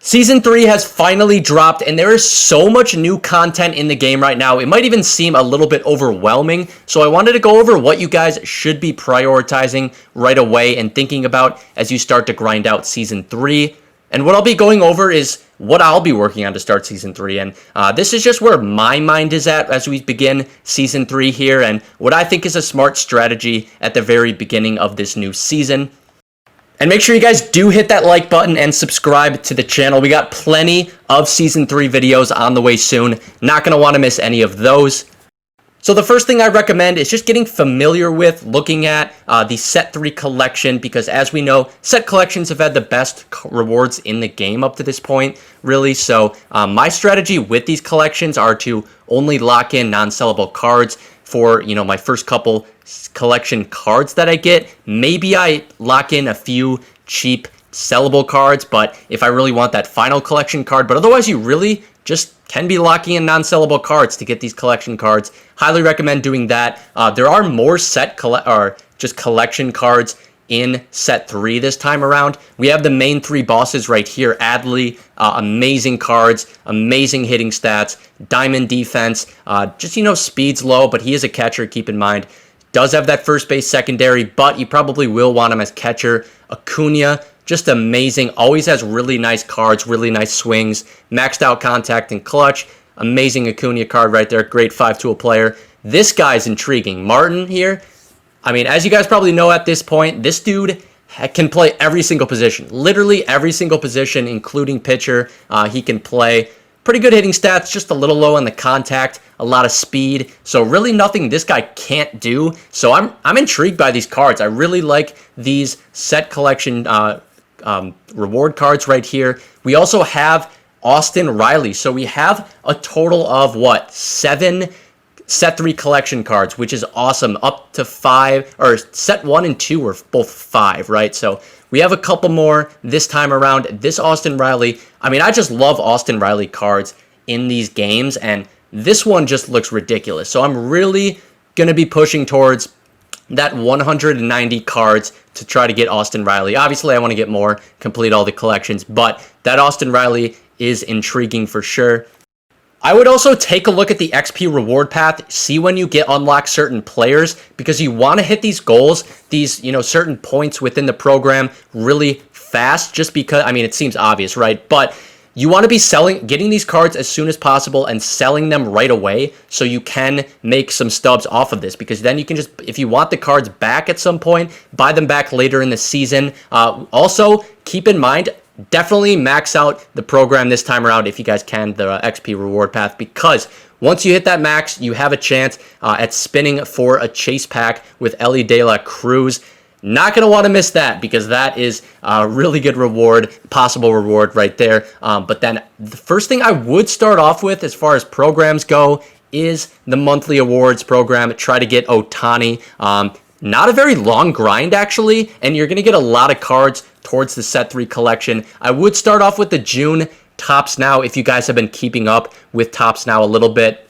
Season 3 has finally dropped, and there is so much new content in the game right now. It might even seem a little bit overwhelming, so I wanted to go over what you guys should be prioritizing right away and thinking about as you start to grind out Season 3. And what I'll be going over is what I'll be working on to start Season 3. And this is just where my mind is at as we begin Season 3 here, and what I think is a smart strategy at the very beginning of this new season. And make sure you guys do hit that like button and subscribe to the channel. We got plenty of Season 3 videos on the way soon. Not going to want to miss any of those. So the first thing I recommend is just getting familiar with looking at the Set 3 collection, because as we know, set collections have had the best rewards in the game up to this point, really. So my strategy with these collections are to only lock in non-sellable cards for, my first couple collection cards that I get. Maybe I lock in a few cheap sellable cards, but if I really want that final collection card, but otherwise you really just can be locking in non-sellable cards to get these collection cards. Highly recommend doing that. There are more just collection cards in Set 3 this time around. We have the main 3 bosses right here. Adley, amazing cards, amazing hitting stats, diamond defense, just, speed's low, but he is a catcher, keep in mind. Does have that first base secondary, but you probably will want him as catcher. Acuna, just amazing, always has really nice cards, really nice swings, maxed out contact and clutch. Amazing Acuna card right there, great 5-tool player. This guy's intriguing. Martin here, as you guys probably know at this point, this dude can play every single position. Literally every single position, including pitcher. He can play. Pretty good hitting stats, just a little low on the contact, a lot of speed. So really nothing this guy can't do. So I'm intrigued by these cards. I really like these set collection reward cards right here. We also have Austin Riley. So we have a total of 7 Set 3 collection cards, which is awesome. Up to 5, or Set 1 and 2 were both 5, right? So we have a couple more this time around. This Austin Riley, I just love Austin Riley cards in these games, and this one just looks ridiculous. So I'm really going to be pushing towards that 190 cards to try to get Austin Riley. Obviously, I want to get more, complete all the collections, but that Austin Riley is intriguing for sure. I would also take a look at the XP reward path, see when you get unlocked certain players, because you want to hit these goals, these, certain points within the program really fast, just because, it seems obvious, right? But you want to be getting these cards as soon as possible and selling them right away so you can make some stubs off of this, because then you can just, if you want the cards back at some point, buy them back later in the season. Also, keep in mind, definitely max out the program this time around if you guys can, the XP reward path, because once you hit that max, you have a chance at spinning for a chase pack with Ellie De La Cruz. Not going to want to miss that, because that is a really good reward, possible reward right there. But then the first thing I would start off with as far as programs go is the monthly awards program. Try to get Ohtani. Not a very long grind, actually, and you're going to get a lot of cards towards the Set 3 collection. I would start off with the June Tops Now if you guys have been keeping up with Tops Now a little bit.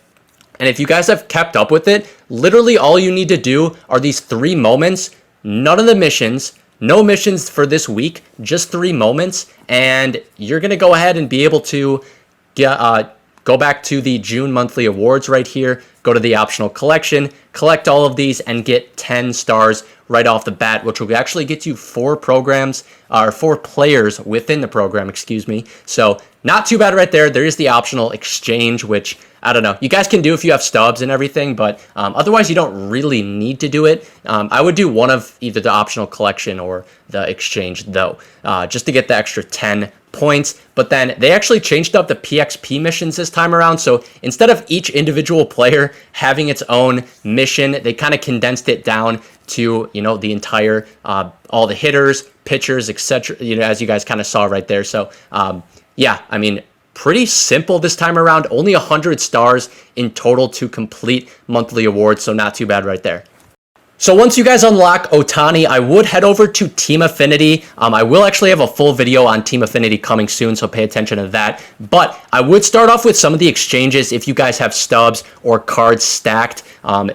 And if you guys have kept up with it, literally all you need to do are these 3 moments, none of the missions, no missions for this week, just 3 moments, and you're going to go ahead and be able to go back to the June monthly awards right here, go to the optional collection, collect all of these, and get 10 stars right off the bat, which will actually get you 4 players within the program, So not too bad right there. There is the optional exchange, which, I don't know, you guys can do if you have stubs and everything, but otherwise you don't really need to do it. I would do one of either the optional collection or the exchange, though, just to get the extra 10 points. But then they actually changed up the PXP missions this time around, so instead of each individual player having its own mission, they kind of condensed it down to, the entire, all the hitters, pitchers, etc., as you guys kind of saw right there. So yeah, pretty simple this time around. Only 100 stars in total to complete monthly awards, so not too bad right there. So once you guys unlock Ohtani, I would head over to Team Affinity. I will actually have a full video on Team Affinity coming soon, so pay attention to that. But I would start off with some of the exchanges. If you guys have stubs or cards stacked,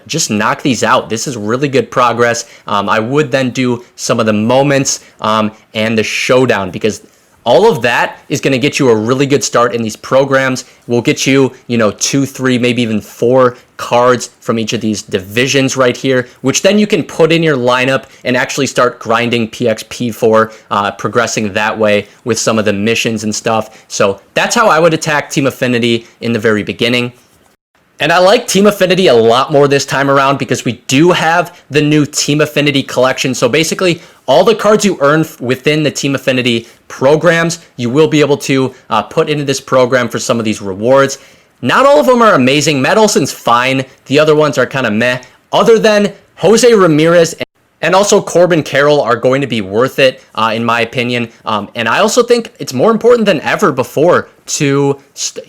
just knock these out. This is really good progress. I would then do some of the moments and the showdown, because All of that is going to get you a really good start in these programs. Will get you, 2, 3, maybe even 4 cards from each of these divisions right here, which then you can put in your lineup and actually start grinding PXP for, progressing that way with some of the missions and stuff. So that's how I would attack Team Affinity in the very beginning. And I like Team Affinity a lot more this time around because we do have the new Team Affinity collection. So basically, all the cards you earn within the Team Affinity programs, you will be able to put into this program for some of these rewards. Not all of them are amazing. Matt Olson's fine. The other ones are kind of meh. Other than Jose Ramirez and also Corbin Carroll are going to be worth it, in my opinion. And I also think it's more important than ever before to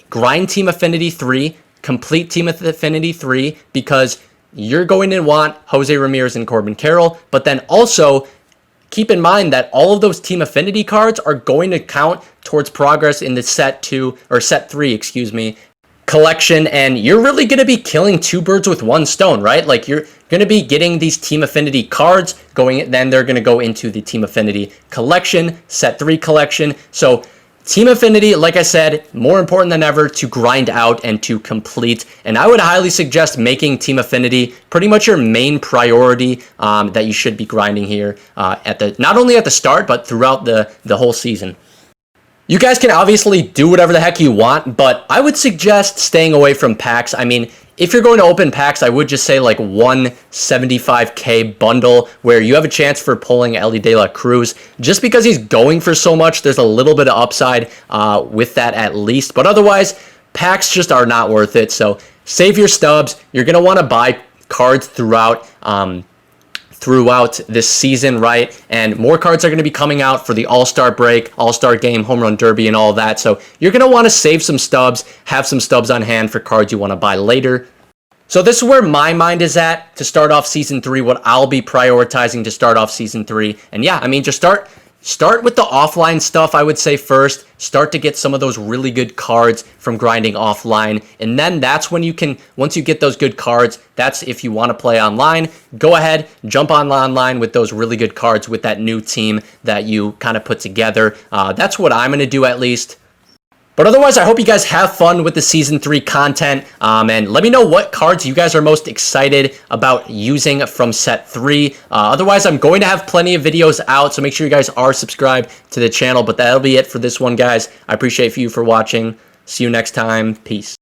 grind Team Affinity 3, complete Team Affinity 3, because you're going to want Jose Ramirez and Corbin Carroll, but then also keep in mind that all of those Team Affinity cards are going to count towards progress in the set 3, collection, and you're really going to be killing 2 birds with 1 stone, right? Like, you're going to be getting these Team Affinity cards then they're going to go into the Team Affinity collection, set 3 collection. So Team Affinity, like I said, more important than ever to grind out and to complete. And I would highly suggest making Team Affinity pretty much your main priority that you should be grinding here not only at the start, but throughout the whole season. You guys can obviously do whatever the heck you want, but I would suggest staying away from packs. I mean, if you're going to open packs, I would just say like 175K bundle where you have a chance for pulling Elly De La Cruz. Just because he's going for so much, there's a little bit of upside with that at least. But otherwise, packs just are not worth it. So save your stubs. You're going to want to buy cards throughout this season, right? And more cards are going to be coming out for the All-Star break, All-Star game, Home Run Derby, and all that. So you're going to want to save some stubs, have some stubs on hand for cards you want to buy later. So this is where my mind is at to start off Season 3, what I'll be prioritizing to start off Season 3. And yeah, I mean, just start with the offline stuff, I would say first. Start to get some of those really good cards from grinding offline. And then that's when once you get those good cards, that's if you want to play online, go ahead, jump on online with those really good cards with that new team that you kind of put together. That's what I'm going to do at least. But otherwise, I hope you guys have fun with the Season 3 content, and let me know what cards you guys are most excited about using from Set 3. Otherwise, I'm going to have plenty of videos out, so make sure you guys are subscribed to the channel. But that'll be it for this one, guys. I appreciate you for watching. See you next time. Peace.